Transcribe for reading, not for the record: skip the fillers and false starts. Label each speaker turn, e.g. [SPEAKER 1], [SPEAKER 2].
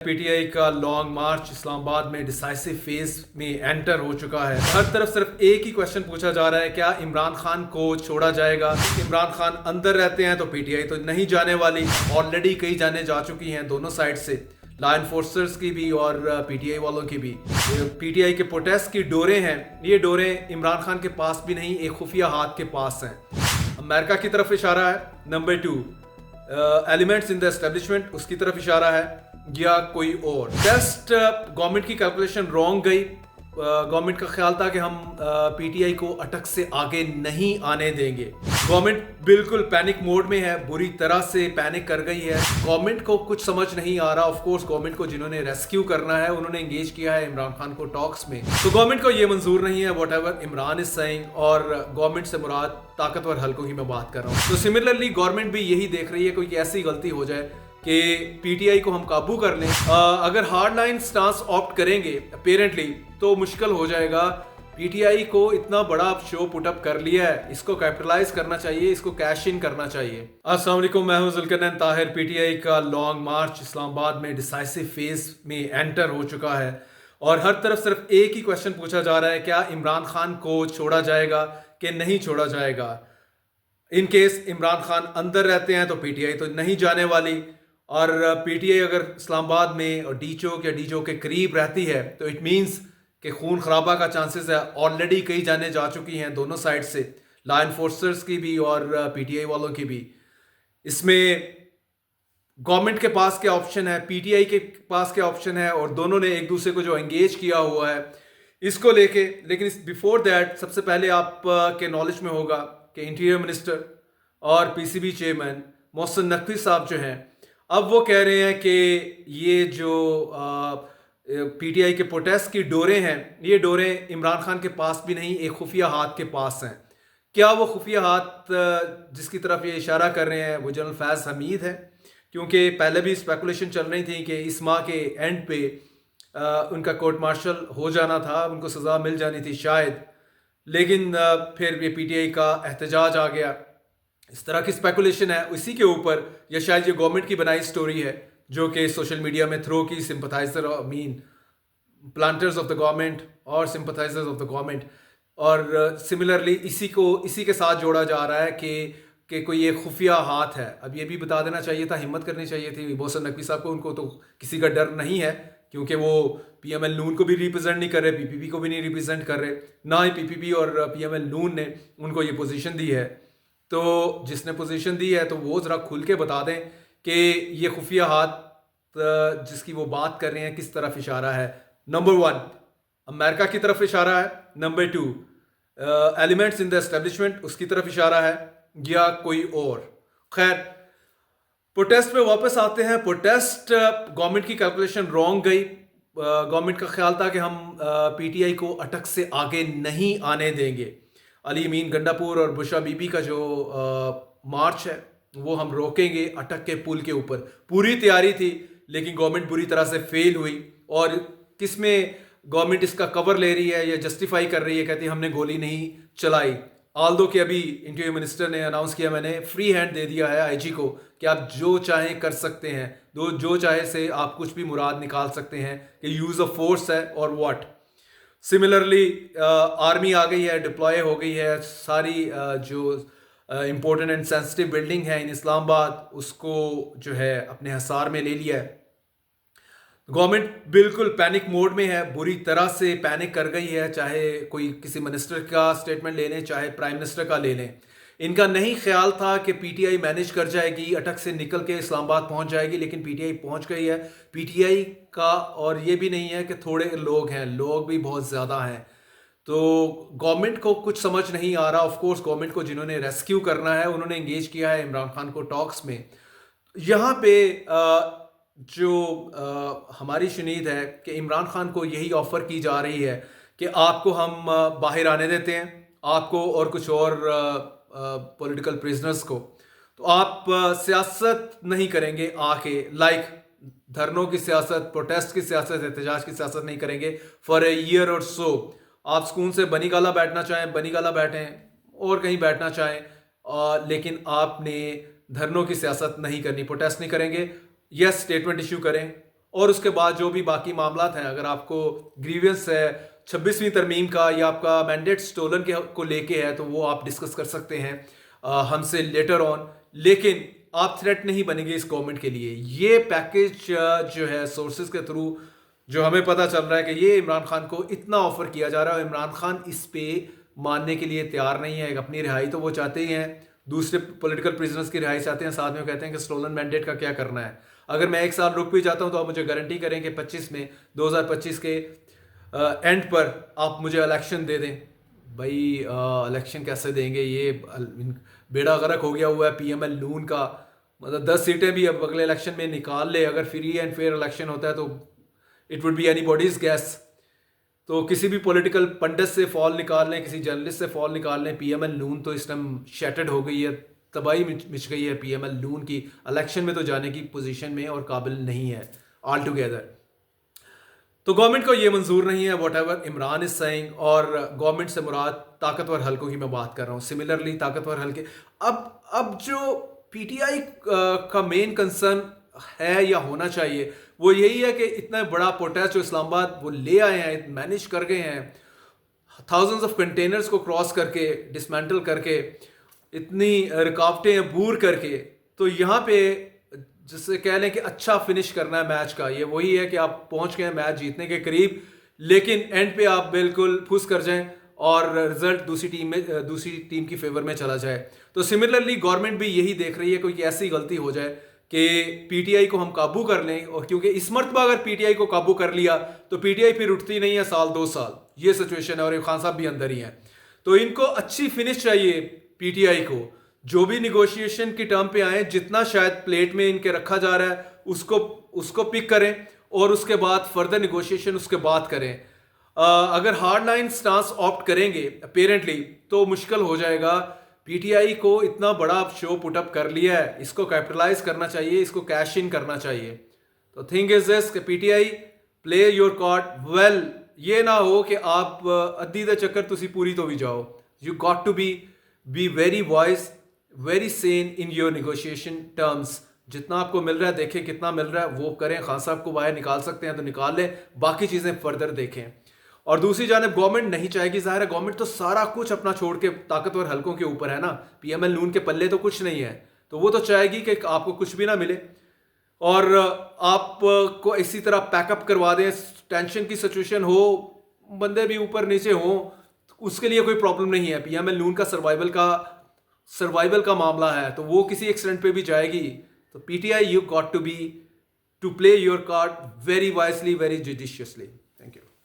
[SPEAKER 1] PTI का long मार्च इस्लामाबाद में decisive phase में एंटर हो चुका है। हर तरफ सिर्फ एक ही क्वेश्चन पूछा जा रहा है, क्या इमरान खान को छोड़ा जाएगा? इमरान खान अंदर रहते हैं तो पीटीआई तो नहीं जाने वाली। ऑलरेडी कई जाने जा चुकी हैं दोनों साइड से, लॉ एनफोर्सर्स की भी और पीटीआई वालों की भी। पीटीआई के प्रोटेस्ट की डोरें हैं, ये डोरें इमरान खान के पास भी नहीं, एक खुफिया हाथ के पास हैं। अमेरिका की तरफ इशारा है। Number 2, elements in the establishment, उसकी तरफ इशारा है या कोई और। टेस्ट गवर्नमेंट की कैलकुलेशन रॉन्ग गई। गवर्नमेंट का ख्याल था कि हम पीटीआई को अटक से आगे नहीं आने देंगे। गवर्नमेंट बिल्कुल पैनिक मोड में है, बुरी तरह से पैनिक कर गई है। गवर्नमेंट को कुछ समझ नहीं आ रहा। ऑफ कोर्स गवर्नमेंट को जिन्होंने रेस्क्यू करना है उन्होंने एंगेज किया है इमरान खान को टॉक्स में, तो गवर्नमेंट को ये मंजूर नहीं है what ever Imran is saying. और गवर्नमेंट से मुराद ताकतवर हलकों की मैं बात कर रहा हूँ। तो सिमिलरली गवर्नमेंट भी यही देख रही है कोई ऐसी गलती हो जाए कि पीटीआई को हम काबू कर लें। अगर हार्ड लाइन स्टांस ऑप्ट करेंगे अपेरेंटली तो मुश्किल हो जाएगा। पीटीआई को इतना बड़ा शो पुटअप कर लिया है, इसको कैपिटलाइज करना चाहिए, इसको कैश इन करना चाहिए। अस्सलाम वालेकुम, मैं हूं जुल्करनैन ताहिर। पीटीआई का लॉन्ग मार्च इस्लामाबाद में डिसाइसिव फेज में एंटर हो चुका है और हर तरफ सिर्फ एक ही क्वेश्चन पूछा जा रहा है, क्या इमरान खान को छोड़ा जाएगा कि नहीं छोड़ा जाएगा? इन केस इमरान खान अंदर रहते हैं तो पीटीआई तो नहीं जाने वाली, और पीटीआई अगर इस्लामाबाद में और डी चौक या डी चौक के करीब रहती है तो इट मींस कि खून खराबा का चांसेस है। ऑलरेडी कई जाने जा चुकी हैं दोनों साइड से, लॉ एनफोर्सर्स की भी और पीटीआई वालों की भी। इसमें गवर्नमेंट के पास क्या ऑप्शन है, पीटीआई के पास क्या ऑप्शन है, और दोनों ने एक दूसरे को जो एंगेज किया हुआ है इसको लेके। लेकिन बिफोर दैट सबसे पहले आप के नॉलेज में होगा कि इंटीरियर मिनिस्टर और पीसीबी चेयरमैन मोहसिन नकवी साहब जो हैं, अब वो कह रहे हैं कि ये जो पीटीआई के प्रोटेस्ट की डोरें हैं, ये डोरें इमरान खान के पास भी नहीं, एक खुफिया हाथ के पास हैं। क्या वो खुफिया हाथ जिसकी तरफ ये इशारा कर रहे हैं वो जनरल फैज़ हमीद है? क्योंकि पहले भी स्पेकुलेशन चल रही थी कि इस माह के एंड पे उनका कोर्ट मार्शल हो जाना था, उनको सज़ा मिल जानी थी शायद। लेकिन फिर ये पीटीआई का एहतजाज आ गया। इस तरह की स्पेकुलेशन है उसी के ऊपर, या शायद ये गवर्नमेंट की बनाई स्टोरी है जो कि सोशल मीडिया में थ्रो की sympathiser planters of the government और सिंपथाइजर्स ऑफ द गवर्नमेंट। और सिमिलरली इसी के साथ जोड़ा जा रहा है कि कोई एक खुफिया हाथ है। अब ये भी बता देना चाहिए था, हिम्मत करनी चाहिए थी मोहसिन नकवी साहब को। उनको तो किसी का डर नहीं है क्योंकि वो पीएमएल नून को भी रिप्रेजेंट नहीं कर रहे, पीपीपी को भी नहीं रिप्रेजेंट कर रहे, ना ही पीपीपी और पीएमएल नून ने उनको ये पोजीशन दी है। तो जिसने पोजीशन दी है तो वो ज़रा खुल के बता दें कि ये खुफिया हाथ जिसकी वो बात कर रहे हैं किस तरफ इशारा है। नंबर 1, अमेरिका की तरफ इशारा है। Number 2, elements in the establishment, उसकी तरफ इशारा है या कोई और। खैर, प्रोटेस्ट में वापस आते हैं। प्रोटेस्ट गवर्नमेंट की कैलकुलेशन रॉन्ग गई। गवर्नमेंट का ख्याल था कि हम पीटीआई को अटक से आगे नहीं आने देंगे। अली अमीन गंडापुर और बुशरा बीबी का जो मार्च है वो हम रोकेंगे अटक के पुल के ऊपर। पूरी तैयारी थी लेकिन गवर्नमेंट बुरी तरह से फेल हुई। और किसमें गवर्नमेंट इसका कवर ले रही है या जस्टिफाई कर रही है, कहती है हमने गोली नहीं चलाई। आल्दो कि अभी इंटीरियर मिनिस्टर ने अनाउंस किया, मैंने फ्री हैंड दे दिया है आईजी को कि आप जो चाहें कर सकते हैं, जो चाहे से आप कुछ भी मुराद निकाल सकते हैं कि यूज़ ऑफ फोर्स है और व्हाट। सिमिलरली आर्मी आ गई है, डिप्लॉय हो गई है। सारी जो इम्पोर्टेंट एंड सेंसिटिव बिल्डिंग है इन इस्लामाबाद उसको जो है अपने हिसार में ले लिया है। गवर्नमेंट बिल्कुल पैनिक मोड में है, बुरी तरह से पैनिक कर गई है। चाहे कोई किसी मिनिस्टर का स्टेटमेंट ले लें, चाहे प्राइम मिनिस्टर का ले लें, इनका नहीं ख्याल था कि पीटीआई मैनेज कर जाएगी, अटक से निकल के इस्लामाबाद पहुंच जाएगी, लेकिन पीटीआई पहुंच गई है। पीटीआई का और ये भी नहीं है कि थोड़े लोग हैं, लोग भी बहुत ज़्यादा हैं। तो गवर्नमेंट को कुछ समझ नहीं आ रहा। ऑफ कोर्स गवर्नमेंट को जिन्होंने रेस्क्यू करना है उन्होंने एंगेज किया है इमरान खान को टॉक्स में। यहाँ पे हमारी शुनीद है कि इमरान खान को यही ऑफर की जा रही है कि आपको हम बाहर आने देते हैं, आपको और कुछ और पॉलिटिकल प्रिजनर्स को, तो आप सियासत नहीं करेंगे आके, लाइक धरनों की सियासत, प्रोटेस्ट की सियासत, एहतजाज की सियासत नहीं करेंगे फॉर ए ईयर और सो। आप सुकून से बनी गाला बैठना चाहें बनी गाला बैठें, और कहीं बैठना चाहें, लेकिन आपने धरनों की सियासत नहीं करनी, प्रोटेस्ट नहीं करेंगे। यस, स्टेटमेंट इशू करें और उसके बाद जो भी बाकी मामला हैं, अगर आपको ग्रीवियंस है 26वीं तरमीम का या आपका मैंडेट स्टोलन के को लेके है, तो वो आप डिस्कस कर सकते हैं हमसे लेटर ऑन। लेकिन आप थ्रेट नहीं बनेंगे इस गवर्नमेंट के लिए। ये पैकेज जो है सोर्सेज के थ्रू जो हमें पता चल रहा है कि ये इमरान खान को इतना ऑफर किया जा रहा है, इमरान खान इस पे मानने के लिए तैयार नहीं है। अपनी रिहाई तो वो चाहते ही हैं, दूसरे पॉलिटिकल प्रिजनर्स की रिहाई चाहते हैं, साथ में कहते हैं कि स्टोलन मैंडेट का क्या करना है। अगर मैं 1 साल रुक भी जाता हूं तो आप मुझे गारंटी करें कि 2025 के एंड पर आप मुझे इलेक्शन दे दें। भाई इलेक्शन कैसे देंगे? ये बेड़ा गर्क हो गया हुआ है पीएमएल नून का। मतलब 10 सीटें भी अब अगले इलेक्शन में निकाल ले, अगर फ्री एंड फेयर इलेक्शन होता है तो it would be anybody's gas. तो किसी भी पॉलिटिकल पंडित से फॉल निकाल लें, किसी जर्नलिस्ट से फॉल निकाल लें, पीएमएल नून तो इस टाइम शैटर्ड हो गई है, तबाही मिच गई है पीएमएल नून की। इलेक्शन में तो जाने की पोजीशन में और काबिल नहीं है ऑल टुगेदर। तो गवर्नमेंट को ये मंजूर नहीं है what ever Imran is saying, और गवर्नमेंट से मुराद ताकतवर हलकों की मैं बात कर रहा हूँ। सिमिलरली ताकतवर हलके अब जो पीटीआई का मेन कंसर्न है या होना चाहिए वो यही है कि इतना बड़ा प्रोटेस्ट जो इस्लामाबाद वो ले आए हैं, मैनेज कर गए हैं, थाउजेंड्स ऑफ कंटेनर्स को क्रॉस करके, डिसमेंटल करके, इतनी रुकावटें अबूर करके, तो यहाँ पे जिससे कह लें कि अच्छा फिनिश करना है मैच का, ये वही है कि आप पहुंच गए मैच जीतने के करीब, लेकिन एंड पे आप बिल्कुल फुस कर जाएं और रिजल्ट दूसरी टीम की फेवर में चला जाए। तो सिमिलरली गवर्नमेंट भी यही देख रही है कोई ऐसी गलती हो जाए कि पीटीआई को हम काबू कर लें, और क्योंकि इस मरतबा अगर पीटीआई को काबू कर लिया तो पीटीआई फिर उठती नहीं है साल 2 साल, ये सिचुएशन है। और खान साहब भी अंदर ही हैं, तो इनको अच्छी फिनिश चाहिए पीटीआई को। जो भी निगोशिएशन की टर्म पे आए, जितना शायद प्लेट में इनके रखा जा रहा है उसको पिक करें और उसके बाद फर्दर निगोशिएशन उसके बाद करें। अगर हार्ड लाइन स्टांस ऑप्ट करेंगे अपेरेंटली तो मुश्किल हो जाएगा। पीटीआई को इतना बड़ा शो पुटअप कर लिया है, इसको कैपिटलाइज करना चाहिए, इसको कैश इन करना चाहिए। तो थिंग इज दिस कि PTI play your card well. ये ना हो कि आप अद्धी दा चक्कर तुसी पूरी तो भी जाओ। You got to be very wise, very sane in your negotiation terms. जितना आपको मिल रहा है देखें, कितना मिल रहा है वो करें। खान साहब को बाहर निकाल सकते हैं तो निकाल लें, बाकी चीजें फर्दर देखें। और दूसरी जानिब गवर्नमेंट नहीं चाहेगी, जाहिर है गवर्नमेंट तो सारा कुछ अपना छोड़ के ताकतवर हलकों के ऊपर है ना, पीएमएल नून के पल्ले तो कुछ नहीं है, तो वो तो चाहेगी कि आपको कुछ भी ना मिले और आपको इसी तरह पैकअप करवा दें, टेंशन की सिचुएशन हो, बंदे भी ऊपर नीचे हो, उसके लिए कोई प्रॉब्लम नहीं है। पीएमएल नून का सर्वाइवल का मामला है, तो वो किसी एक्सटेंट पे भी जाएगी। तो PTI you got to play your card very wisely, very judiciously.